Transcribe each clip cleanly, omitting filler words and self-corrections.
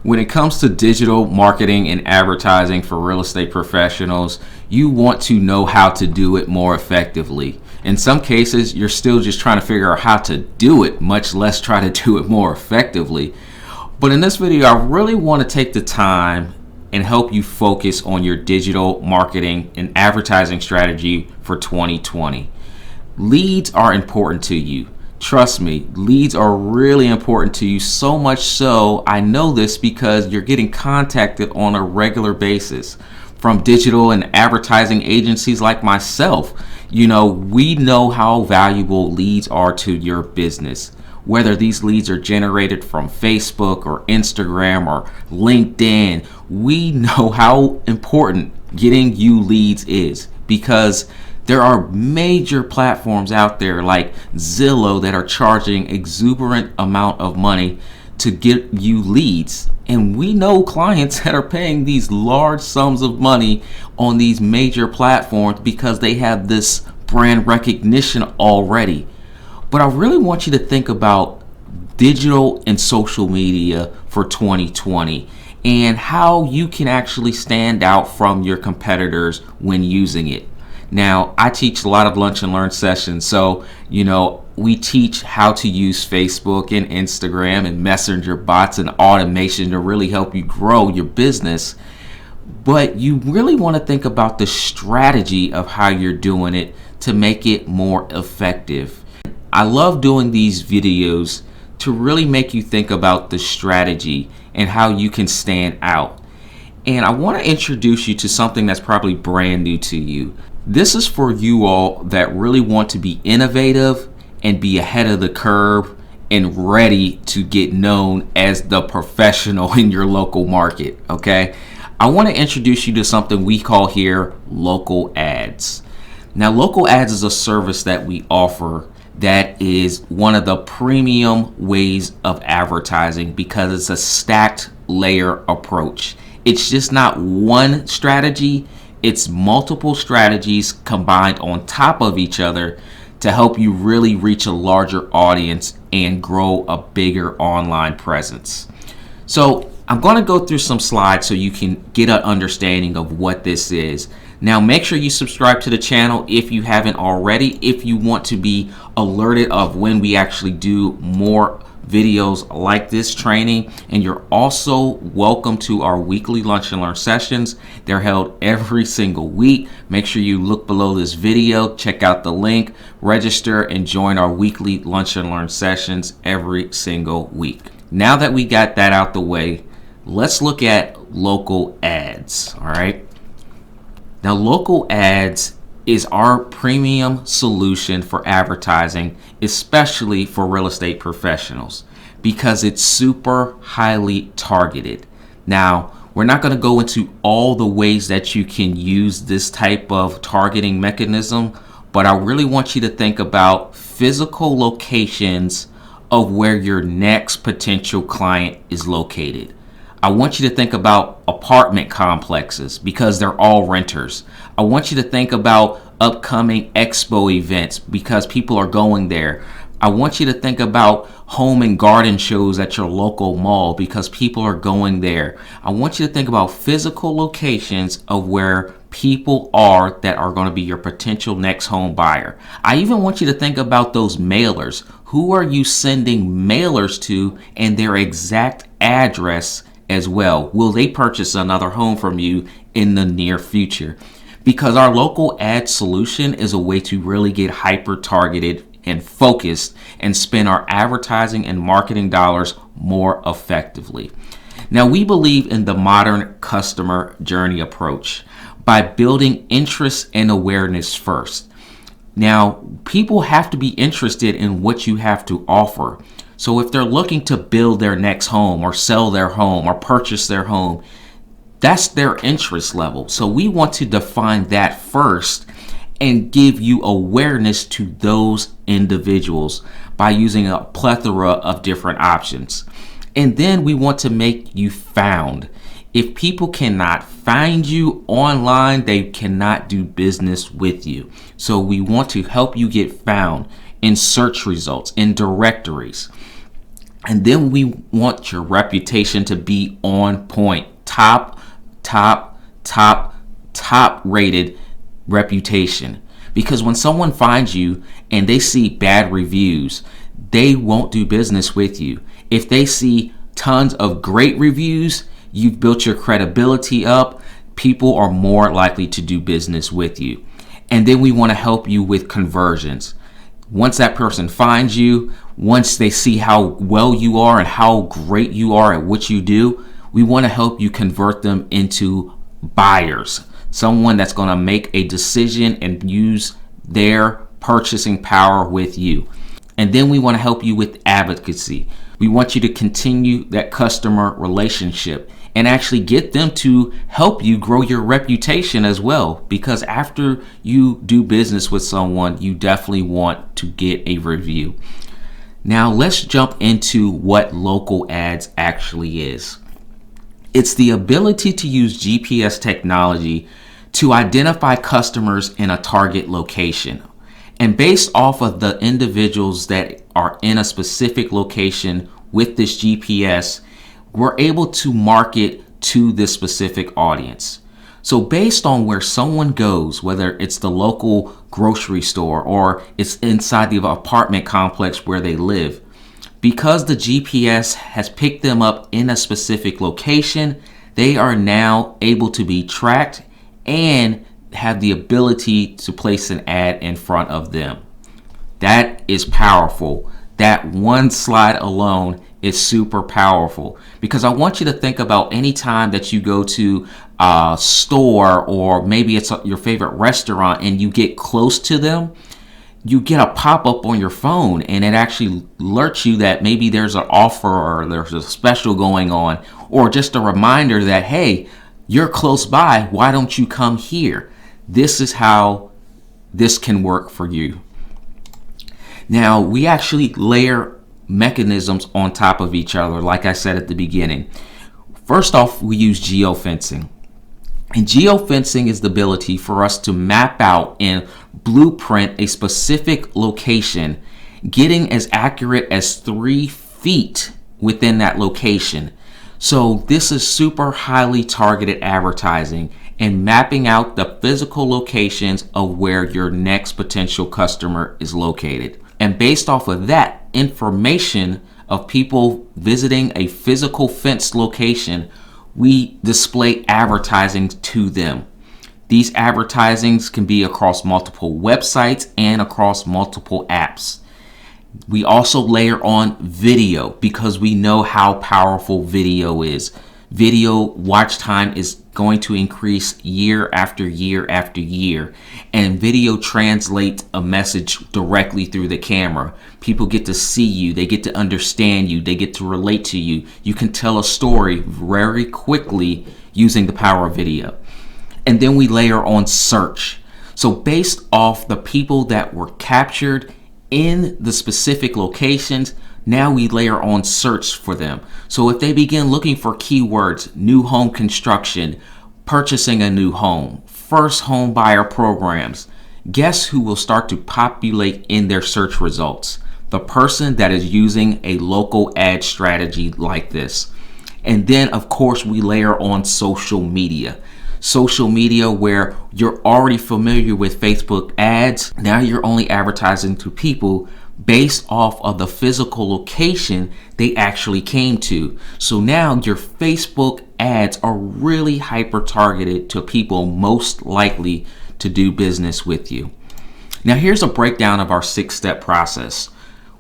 When it comes to digital marketing and advertising for real estate professionals, you want to know how to do it more effectively. In some cases, you're still just trying to figure out how to do it, much less try to do it more effectively. But in this video, I really want to take the time and help you focus on your digital marketing and advertising strategy for 2020. Leads are important to you. Trust me, leads are really important to you, so much so I know this because you're getting contacted on a regular basis from digital and advertising agencies like myself. You know, we know how valuable leads are to your business. Whether these leads are generated from Facebook or Instagram or LinkedIn, we know how important getting you leads is, because there are major platforms out there like Zillow that are charging exuberant amount of money to get you leads. And we know clients that are paying these large sums of money on these major platforms because they have this brand recognition already. But I really want you to think about digital and social media for 2020 and how you can actually stand out from your competitors when using it. Now, I teach a lot of lunch and learn sessions, so we teach how to use Facebook and Instagram and messenger bots and automation to really help you grow your business. But you really want to think about the strategy of how you're doing it to make it more effective. I love doing these videos to really make you think about the strategy and how you can stand out. And I want to introduce you to something that's probably brand new to you. This is for you all that really want to be innovative and be ahead of the curve and ready to get known as the professional in your local market, okay? I want to introduce you to something we call here local ads. Now, local ads is a service that we offer that is one of the premium ways of advertising because it's a stacked layer approach. It's just not one strategy. It's multiple strategies combined on top of each other to help you really reach a larger audience and grow a bigger online presence. So I'm going to go through some slides so you can get an understanding of what this is. Now, make sure you subscribe to the channel if you haven't already, if you want to be alerted of when we actually do more videos like this training. And you're also welcome to our weekly lunch and learn sessions. They're held every single week. Make sure you look below this video, check out the link, register, and join our weekly lunch and learn sessions every single week. Now that we got that out the way, let's look at local ads. All right. Now, local ads is our premium solution for advertising, especially for real estate professionals, because it's super highly targeted. Now, we're not going to go into all the ways that you can use this type of targeting mechanism, but I really want you to think about physical locations of where your next potential client is located. I want you to think about apartment complexes because they're all renters. I want you to think about upcoming expo events because people are going there. I want you to think about home and garden shows at your local mall because people are going there. I want you to think about physical locations of where people are that are going to be your potential next home buyer. I even want you to think about those mailers. Who are you sending mailers to and their exact address as well? Will they purchase another home from you in the near future? Because our local ad solution is a way to really get hyper targeted and focused and spend our advertising and marketing dollars more effectively. Now, we believe in the modern customer journey approach by building interest and awareness first. Now, people have to be interested in what you have to offer. So if they're looking to build their next home or sell their home or purchase their home, that's their interest level. So we want to define that first and give you awareness to those individuals by using a plethora of different options. And then we want to make you found. If people cannot find you online, they cannot do business with you. So we want to help you get found in search results, in directories. And then we want your reputation to be on point. Top rated reputation. Because when someone finds you and they see bad reviews, they won't do business with you. If they see tons of great reviews, you've built your credibility up, people are more likely to do business with you. And then we want to help you with conversions. Once that person finds you, once they see how well you are and how great you are at what you do, we want to help you convert them into buyers. Someone that's going to make a decision and use their purchasing power with you. And then we want to help you with advocacy. We want you to continue that customer relationship and actually get them to help you grow your reputation as well. Because after you do business with someone, you definitely want to get a review. Now let's jump into what local ads actually is. It's the ability to use GPS technology to identify customers in a target location. And based off of the individuals that are in a specific location with this GPS, we're able to market to this specific audience. So based on where someone goes, whether it's the local grocery store or it's inside the apartment complex where they live, because the GPS has picked them up in a specific location, they are now able to be tracked and have the ability to place an ad in front of them. That is powerful. That one slide alone is super powerful, because I want you to think about any time that you go to a store, or maybe it's your favorite restaurant, and you get close to them, you get a pop-up on your phone and it actually alerts you that maybe there's an offer or there's a special going on, or just a reminder that, hey, you're close by, why don't you come here? This is how this can work for you. Now, we actually layer mechanisms on top of each other, like I said at the beginning. First off, we use geofencing. And geofencing is the ability for us to map out and blueprint a specific location, getting as accurate as 3 feet within that location. So this is super highly targeted advertising and mapping out the physical locations of where your next potential customer is located. And based off of that information of people visiting a physical fenced location, we display advertising to them. These advertisings can be across multiple websites and across multiple apps. We also layer on video because we know how powerful video is. Video watch time is going to increase year after year after year, and video translates a message directly through the camera. People get to see you, they get to understand you, they get to relate to you. You can tell a story very quickly using the power of video. And then we layer on search. So based off the people that were captured in the specific locations, now we layer on search for them. So if they begin looking for keywords, new home construction, purchasing a new home, first home buyer programs, guess who will start to populate in their search results? The person that is using a local ad strategy like this. And then of course we layer on social media. Social media where you're already familiar with Facebook ads. Now you're only advertising to people based off of the physical location they actually came to. So now your Facebook ads are really hyper targeted to people most likely to do business with you. Now here's a breakdown of our 6-step process.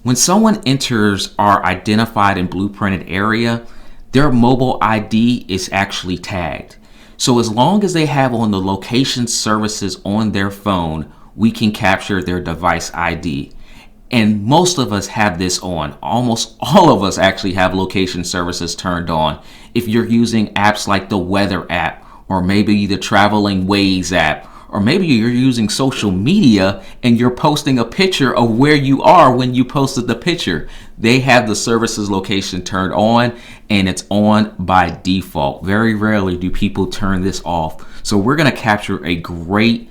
When someone enters our identified and blueprinted area, their mobile ID is actually tagged. So as long as they have on the location services on their phone, we can capture their device ID. And most of us have this on. Almost all of us actually have location services turned on. If you're using apps like the weather app, or maybe the traveling Waze app, or maybe you're using social media and you're posting a picture of where you are when you posted the picture, they have the services location turned on, and it's on by default. Very rarely do people turn this off. So we're going to capture a great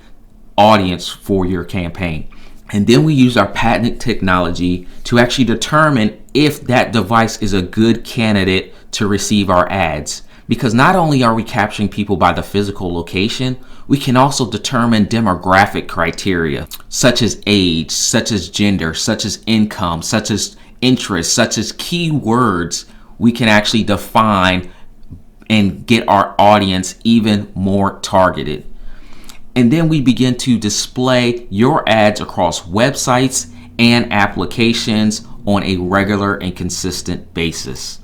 audience for your campaign. And then we use our patented technology to actually determine if that device is a good candidate to receive our ads. Because not only are we capturing people by the physical location, we can also determine demographic criteria such as age, such as gender, such as income, such as interest, such as keywords. We can actually define and get our audience even more targeted. And then we begin to display your ads across websites and applications on a regular and consistent basis.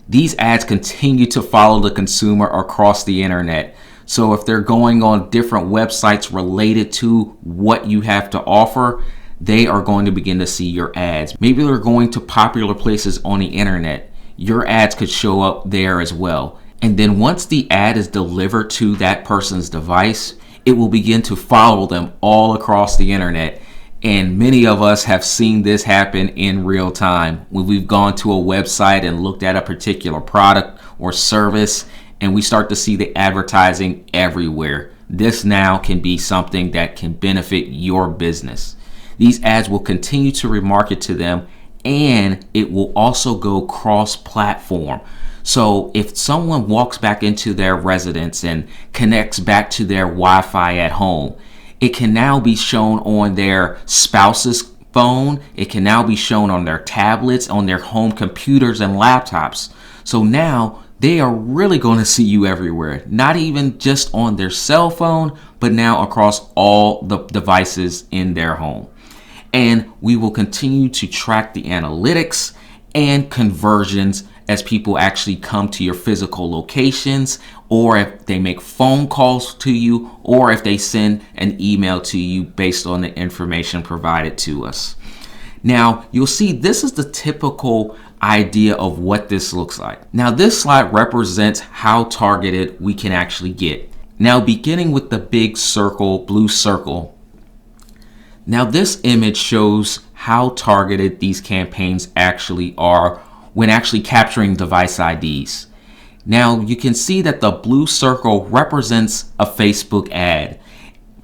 These ads continue to follow the consumer across the internet. So if they're going on different websites related to what you have to offer, they are going to begin to see your ads. Maybe they're going to popular places on the internet. Your ads could show up there as well. And then once the ad is delivered to that person's device, it will begin to follow them all across the internet. And many of us have seen this happen in real time when we've gone to a website and looked at a particular product or service, and we start to see the advertising everywhere. This now can be something that can benefit your business. These ads will continue to remarket to them, and it will also go cross-platform. So if someone walks back into their residence and connects back to their Wi-Fi at home, it can now be shown on their spouse's phone. It can now be shown on their tablets, on their home computers and laptops. So now they are really going to see you everywhere, not even just on their cell phone, but now across all the devices in their home. And we will continue to track the analytics and conversions as people actually come to your physical locations, or if they make phone calls to you, or if they send an email to you based on the information provided to us. Now, you'll see this is the typical idea of what this looks like. Now, this slide represents how targeted we can actually get. Now, beginning with the big circle, blue circle. Now, this image shows how targeted these campaigns actually are when actually capturing device IDs. Now you can see that the blue circle represents a Facebook ad.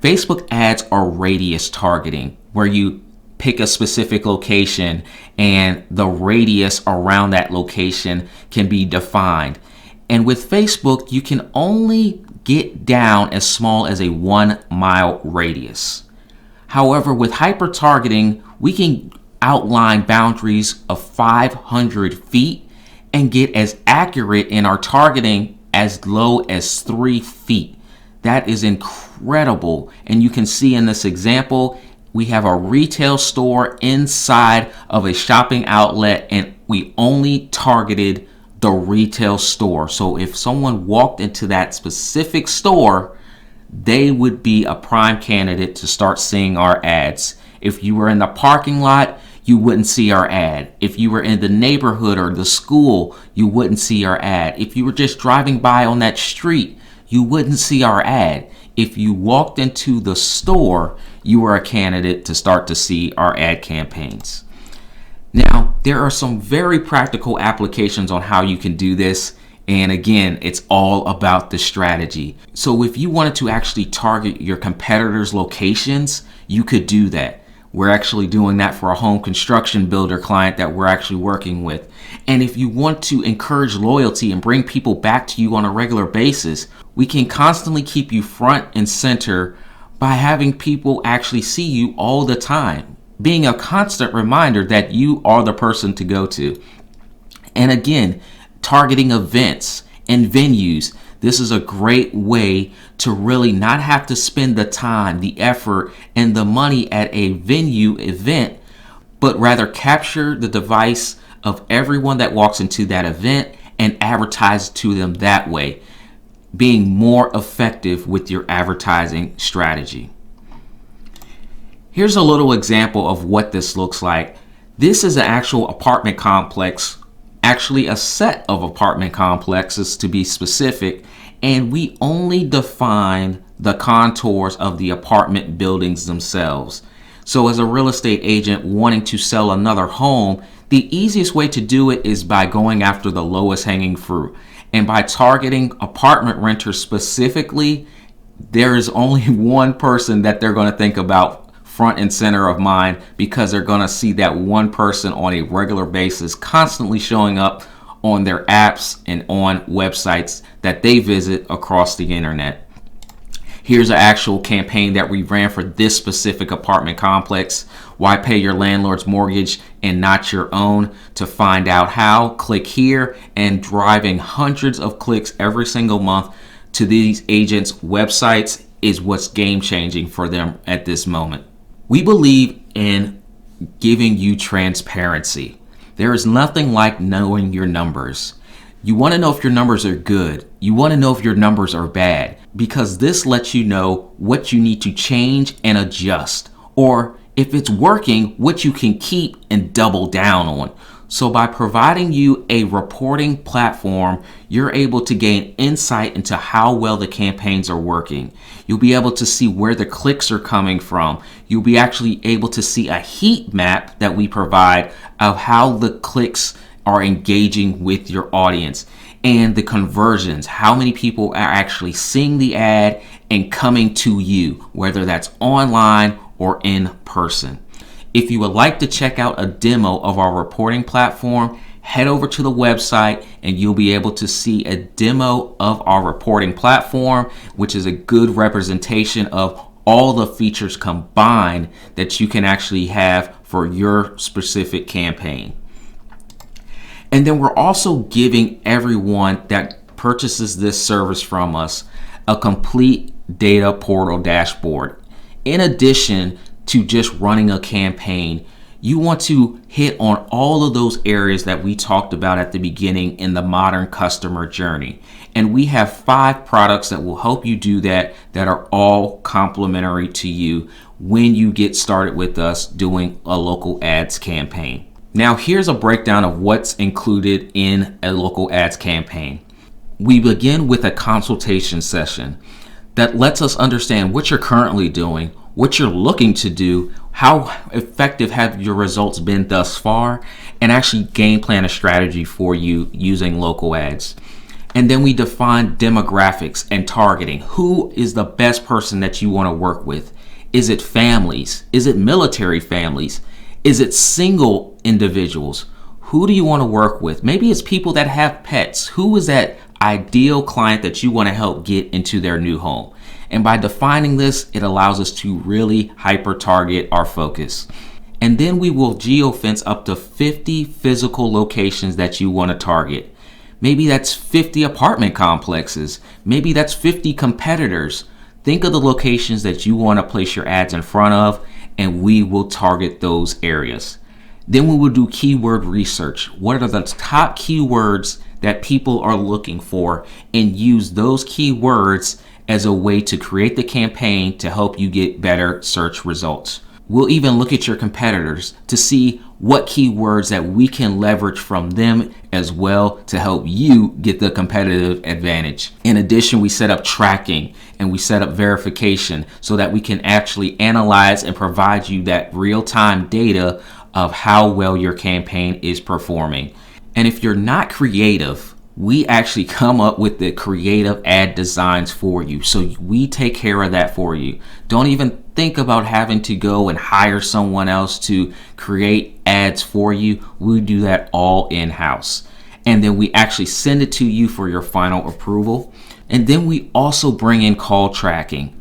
Facebook ads are radius targeting, where you pick a specific location and the radius around that location can be defined. And with Facebook, you can only get down as small as a 1 mile radius. However, with hyper targeting, we can outline boundaries of 500 feet and get as accurate in our targeting as low as 3 feet. That is incredible. And you can see in this example, we have a retail store inside of a shopping outlet, and we only targeted the retail store. So if someone walked into that specific store, they would be a prime candidate to start seeing our ads. If you were in the parking lot, you wouldn't see our ad. If you were in the neighborhood or the school, you wouldn't see our ad. If you were just driving by on that street, you wouldn't see our ad. If you walked into the store, you were a candidate to start to see our ad campaigns. Now, there are some very practical applications on how you can do this. And again, it's all about the strategy. So if you wanted to actually target your competitors' locations, you could do that. We're actually doing that for a home construction builder client that we're actually working with. And if you want to encourage loyalty and bring people back to you on a regular basis, we can constantly keep you front and center by having people actually see you all the time, being a constant reminder that you are the person to go to. And again, targeting events and venues. This is a great way to really not have to spend the time, the effort, and the money at a venue event, but rather capture the device of everyone that walks into that event and advertise to them that way, being more effective with your advertising strategy. Here's a little example of what this looks like. This is an actual apartment complex, actually a set of apartment complexes to be specific, and we only define the contours of the apartment buildings themselves. So as a real estate agent wanting to sell another home, the easiest way to do it is by going after the lowest hanging fruit. And by targeting apartment renters specifically, there is only one person that they're going to think about front and center of mind because they're going to see that one person on a regular basis constantly showing up on their apps and on websites that they visit across the internet. Here's an actual campaign that we ran for this specific apartment complex. Why pay your landlord's mortgage and not your own? To find out how, click here, and driving hundreds of clicks every single month to these agents' websites is what's game changing for them at this moment. We believe in giving you transparency. There is nothing like knowing your numbers. You want to know if your numbers are good. You want to know if your numbers are bad, because this lets you know what you need to change and adjust, or if it's working, what you can keep and double down on. So by providing you a reporting platform, you're able to gain insight into how well the campaigns are working. You'll be able to see where the clicks are coming from. You'll be actually able to see a heat map that we provide of how the clicks are engaging with your audience, and the conversions, how many people are actually seeing the ad and coming to you, whether that's online or in person. If you would like to check out a demo of our reporting platform, head over to the website and you'll be able to see a demo of our reporting platform, which is a good representation of all the features combined that you can actually have for your specific campaign. And then we're also giving everyone that purchases this service from us a complete data portal dashboard. In addition to just running a campaign, you want to hit on all of those areas that we talked about at the beginning in the modern customer journey. And we have 5 products that will help you do that are all complementary to you when you get started with us doing a local ads campaign. Now here's a breakdown of what's included in a local ads campaign. We begin with a consultation session that lets us understand what you're currently doing, what you're looking to do, how effective have your results been thus far, and actually game plan a strategy for you using local ads. And then we define demographics and targeting. Who is the best person that you want to work with? Is it families? Is it military families? Is it single individuals? Who do you want to work with? Maybe it's people that have pets. Who is that ideal client that you want to help get into their new home? And by defining this, it allows us to really hyper target our focus. And then we will geofence up to 50 physical locations that you want to target. Maybe that's 50 apartment complexes. Maybe that's 50 competitors. Think of the locations that you want to place your ads in front of, and we will target those areas. Then we will do keyword research. What are the top keywords that people are looking for, and use those keywords as a way to create the campaign to help you get better search results. We'll even look at your competitors to see what keywords that we can leverage from them as well to help you get the competitive advantage. In addition, we set up tracking and we set up verification so that we can actually analyze and provide you that real-time data of how well your campaign is performing. And if you're not creative, we actually come up with the creative ad designs for you. So we take care of that for you. Don't even think about having to go and hire someone else to create ads for you. We do that all in-house. And then we actually send it to you for your final approval. And then we also bring in call tracking.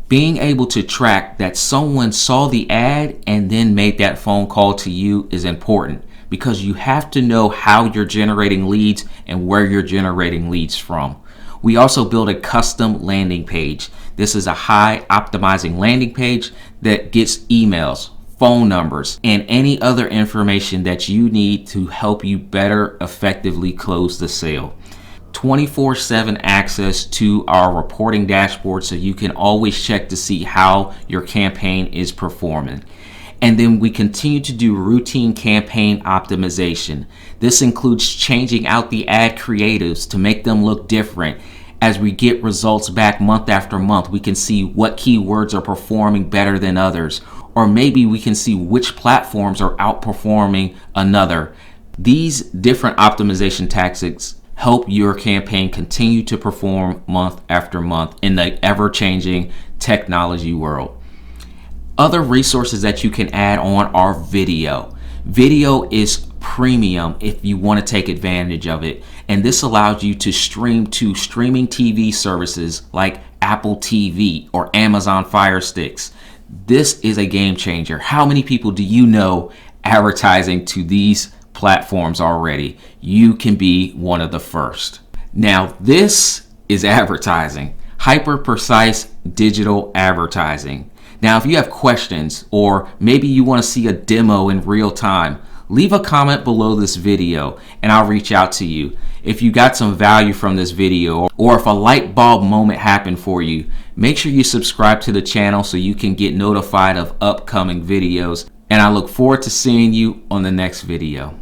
Being able to track that someone saw the ad and then made that phone call to you is important, because you have to know how you're generating leads and where you're generating leads from. We also build a custom landing page. This is a high optimizing landing page that gets emails, phone numbers, and any other information that you need to help you better effectively close the sale. 24/7 access to our reporting dashboard so you can always check to see how your campaign is performing. And then we continue to do routine campaign optimization. This includes changing out the ad creatives to make them look different. As we get results back month after month, we can see what keywords are performing better than others, or maybe we can see which platforms are outperforming another. These different optimization tactics help your campaign continue to perform month after month in the ever-changing technology world. Other resources that you can add on are video. Video is premium if you want to take advantage of it, and this allows you to stream to streaming TV services like Apple TV or Amazon Fire Sticks. This is a game changer. How many people do you know advertising to these platforms already? You can be one of the first. Now, this is advertising, hyper precise digital advertising. Now, if you have questions or maybe you want to see a demo in real time, leave a comment below this video and I'll reach out to you. If you got some value from this video, or if a light bulb moment happened for you, make sure you subscribe to the channel so you can get notified of upcoming videos. And I look forward to seeing you on the next video.